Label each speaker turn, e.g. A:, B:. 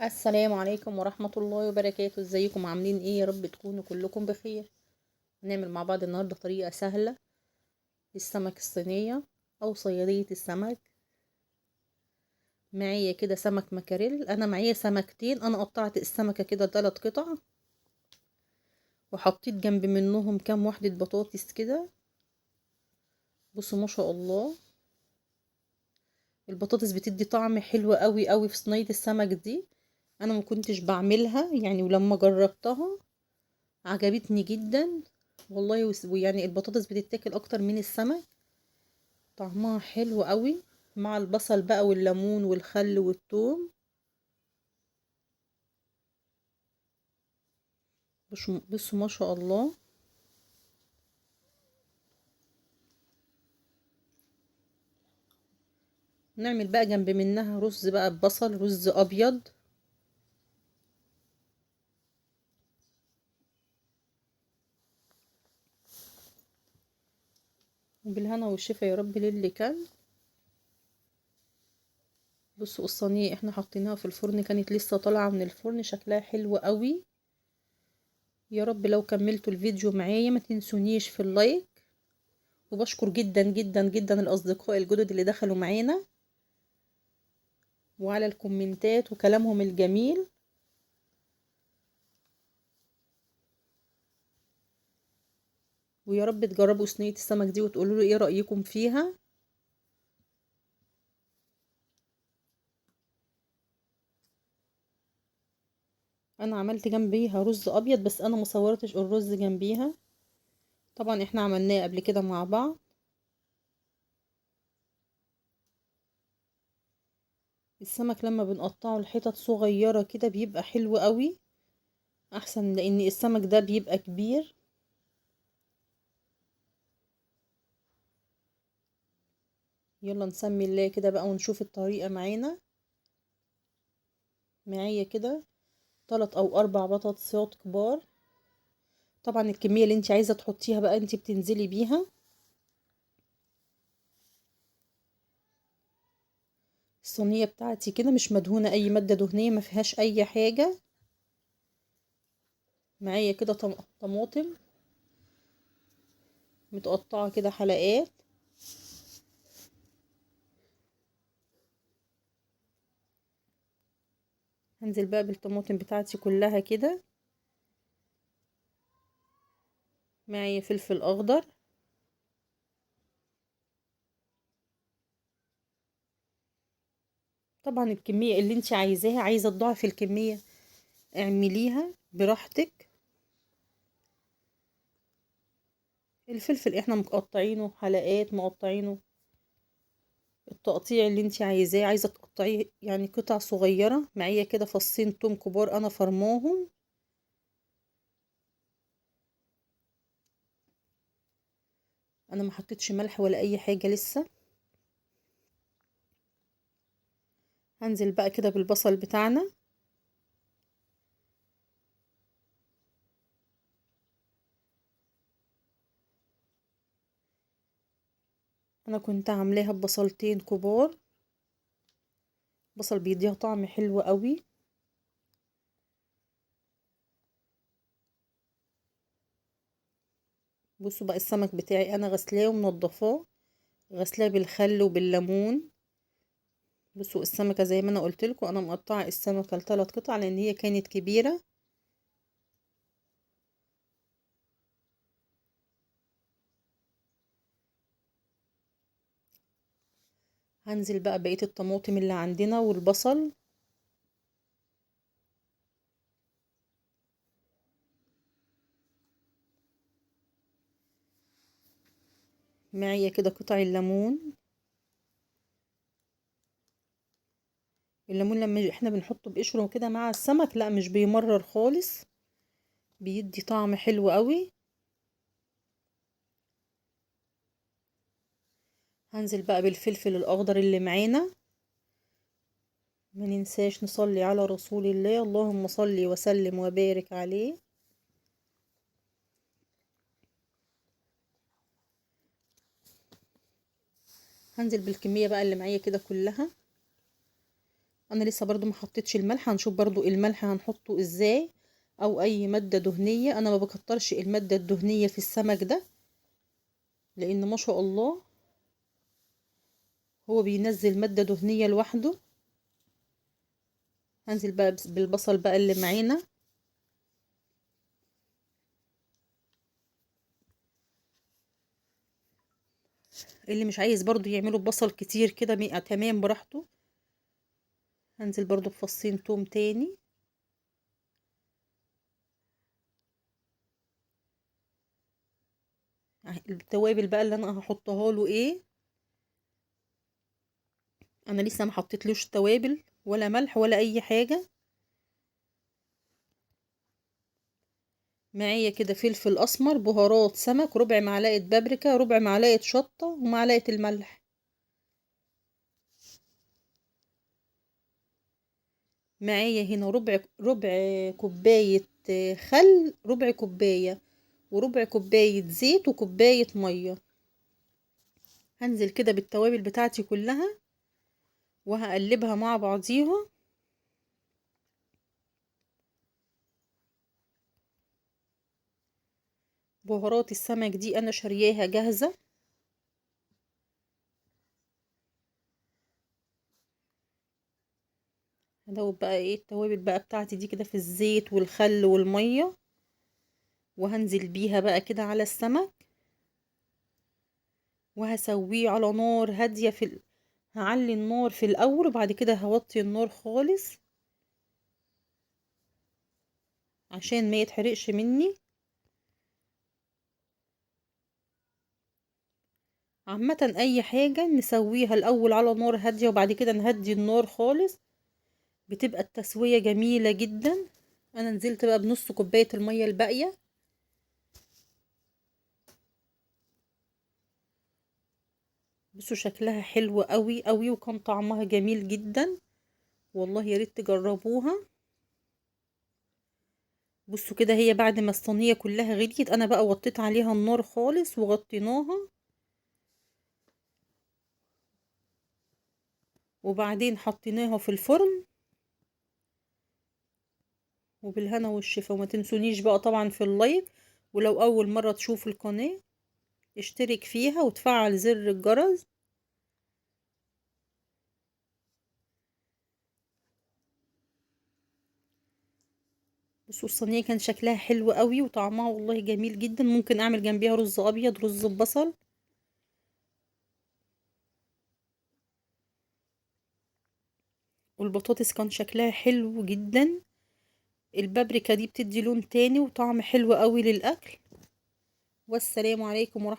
A: السلام عليكم ورحمة الله وبركاته. ازيكم عاملين ايه؟ يا رب تكونوا كلكم بخير. هنعمل مع بعض النهاردة طريقة سهلة للسمك الصينية او صيادية السمك. معايا كده سمك مكاريل، انا معايا سمكتين، انا قطعت السمكة كده 3 قطع وحطيت جنب منهم كام وحدة بطاطس كده. بصوا ما شاء الله، البطاطس بتدي طعم حلو قوي قوي في صينية السمك دي. انا ما كنتش بعملها يعني، ولما جربتها عجبتني جدا والله. ويعني البطاطس بتتاكل اكتر من السمك، طعمها حلو قوي مع البصل بقى والليمون والخل والثوم. بصوا ما شاء الله. نعمل بقى جنب منها رز بقى ببصل، رز ابيض. وبالهنا والشفا يا رب للي كان. بصوا الصينيه احنا حطيناها في الفرن، كانت لسه طالعه من الفرن، شكلها حلو قوي. يا رب لو كملتوا الفيديو معايا ما تنسونيش في اللايك. وبشكر جدا جدا جدا الاصدقاء الجدد اللي دخلوا معانا وعلى الكومنتات وكلامهم الجميل. ويا رب تجربوا صينية السمك دي وتقولوا لي ايه رأيكم فيها. انا عملت جنبيها رز ابيض، بس انا مصورتش الرز جنبيها، طبعا احنا عملناه قبل كده مع بعض. السمك لما بنقطعه لحتت صغيرة كده بيبقى حلو قوي، احسن لان السمك ده بيبقى كبير. يلا نسمي الله كده بقى ونشوف الطريقة معانا. معايا كده 3 أو 4 بطاطسات كبار. طبعا الكمية اللي انت عايزة تحطيها بقى انت بتنزلي بيها. الصينية بتاعتي كده مش مدهونة اي مادة دهنية، ما فيهاش اي حاجة. معايا كده طماطم متقطعة كده حلقات. هنزل بقى بالطماطم بتاعتي كلها كده. معايا فلفل اخضر. طبعا الكمية اللي انت عايزاها، عايزة تضاعفي الكمية اعمليها براحتك. الفلفل احنا مقطعينه حلقات، مقطعينه التقطيع اللي انت عايزاه، عايزة تقطعيه يعني قطع صغيرة. معايا كده فصين توم كبار انا فرماهم. انا ما حطيتش ملح ولا اي حاجة لسه. هنزل بقى كده بالبصل بتاعنا. انا كنت عاملاها ببصلتين كبار، بصل بيديها طعم حلو قوي. بصوا بقى السمك بتاعي انا غسلاه ومنضفاه، غسلاه بالخل وبالليمون. بصوا السمكة زي ما انا قلت لكم، انا مقطعة السمكة ل3 قطع لان هي كانت كبيرة. هنزل بقى بقية الطماطم اللي عندنا والبصل. معايا كده قطع الليمون. الليمون لما احنا بنحطه بقشره كده مع السمك لا مش بيمرر خالص، بيدي طعم حلو قوي. هنزل بقى بالفلفل الاخضر اللي معانا. ما ننساش نصلي على رسول الله، اللهم صل وسلم وبارك عليه. هنزل بالكمية بقى اللي معايا كده كلها. انا لسه برضو ما حطيتش الملح، هنشوف برضو الملح هنحطه ازاي او اي مادة دهنية. انا ما بكترش المادة الدهنية في السمك ده، لان ما شاء الله هو بينزل مادة دهنية لوحده. هنزل بقى بالبصل بقى اللي معانا. اللي مش عايز برضو يعمله ببصل كتير كده تمام براحته. هنزل برضو بفصين توم تاني. التوابل بقى اللي انا هحطها له ايه، انا لسه ما حطيتلوش توابل ولا ملح ولا اي حاجه. معايا كده فلفل اسمر، بهارات سمك، ربع معلقه بابريكا، ربع معلقه شطه، ومعلقه الملح. معايا هنا ربع كوبايه خل، ربع كوبايه، وربع كوبايه زيت، وكوبايه ميه. هنزل كده بالتوابل بتاعتي كلها وهقلبها مع بعضيها. بهارات السمك دي انا شارياها جاهزه. هدوب بقى ايه التوابل بقى بتاعتي دي كده في الزيت والخل والميه، وهنزل بيها بقى كده على السمك، وهسويه على نار هاديه هعلي النار في الاول، وبعد كده هوطي النار خالص عشان ما يتحرقش مني. عامه اي حاجه نسويها الاول على نار هاديه وبعد كده نهدي النار خالص، بتبقى التسويه جميله جدا. انا نزلت بقى بنص كوبايه الميه الباقيه. بصوا شكلها حلو قوي قوي، وكان طعمها جميل جدا. والله يا ريت تجربوها. بصوا كده هي بعد ما الصينيه كلها غليت، انا بقى وطيت عليها النار خالص وغطيناها، وبعدين حطيناها في الفرن. وبالهنا والشفا. وما تنسونيش بقى طبعا في اللايك، ولو اول مرة تشوف القناة اشترك فيها وتفعل زر الجرس. بصوا الصينية كان شكلها حلو قوي وطعمها والله جميل جدا. ممكن اعمل جنبيها رز ابيض، رز ببصل. والبطاطس كان شكلها حلو جدا. البابريكا دي بتدي لون تاني وطعم حلو قوي للاكل. والسلام عليكم ورحمة